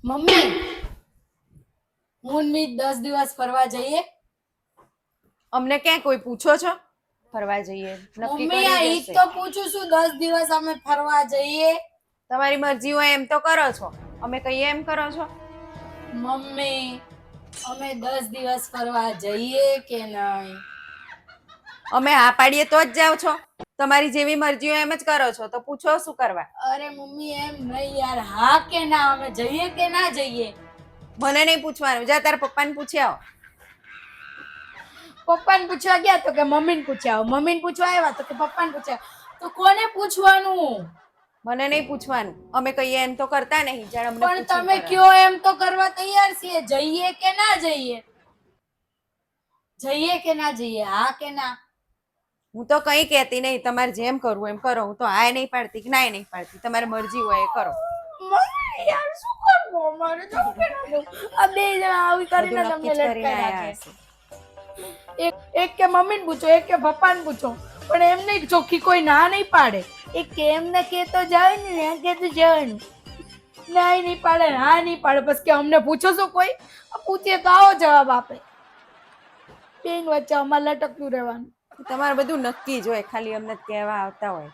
Mummy, હું ને મીત 10 દિવસ ફરવા જઈએ. અમને ક્યાં કોઈ પૂછો છો ફરવા જઈએ? નક્કી મમ્મી, આ કરી ઈ જશે. તો પૂછું છું, 10 દિવસ અમે ફરવા જઈએ. તમારી મરજી હોય એમ તો કરો છો, અમે કહીએ એમ કરો છો? મમ્મી, અમે 10 દિવસ ફરવા જઈએ કે નહીં? અમે હા પાડીએ તો જ જાઓ છો? તમારી જેવી મરજી હોય એમ જ કરો છો, તો પૂછો શું કરવા? અરે મમ્મી, એમ નહીં યાર, હા કે ના, અમે જઈએ કે ના જઈએ? મને નહીં પૂછવાનું, જા તારા પપ્પાને પૂછી આવો. પપ્પાને પૂછવા ગયા તો કે મમ્મીને પૂછ્યા આવો, મમ્મીને પૂછવા આવ્યા તો કે પપ્પાને પૂછ્યા. તો કોને પૂછવાનું? મને નહીં પૂછવાનું, અમે કહીએ એમ તો કરતા નહીં, જાણ અમને પણ પૂછીને તમે કરો. કયો એમ તો કરવા તૈયાર છીએ. જઈએ કે ના જઈએ? જઈએ કે ના જઈએ? હા કે ના? હું તો કઈ કહેતી નહીં, તમારે જેમ કરવું એમ કરો. હું તો હાય નહીં પાડતી કે નાય નહીં પાડતી, તમારે મરજી હોય એ કરો. મમ્મી યાર, શું કરવું અમારે? જવું કે ના જવું? આ બે જણા આવી કરીને બધું નક્કી તમને જ કરીને લટકાઈ આયા રાખે. હશે. એક કે મમ્મીને પૂછો, એક કે પપ્પાને પૂછો, પણ એમ નહીં ચોખ્ખી કોઈ ના નહીં પાડે. એક કે એમને કે તો જાય ને, ત્યાં કે તો જવાનું. ના નહીં પાડે, હા નહીં પાડે, બસ કે અમને પૂછો છો કોઈ? પૂછીએ તો આવો જવાબ આપે. બેન વચ્ચે અમારે લટકતું રહેવાનું. તમારે બધું નક્કી જ હોય, ખાલી અમને કહેવા આવતા હોય.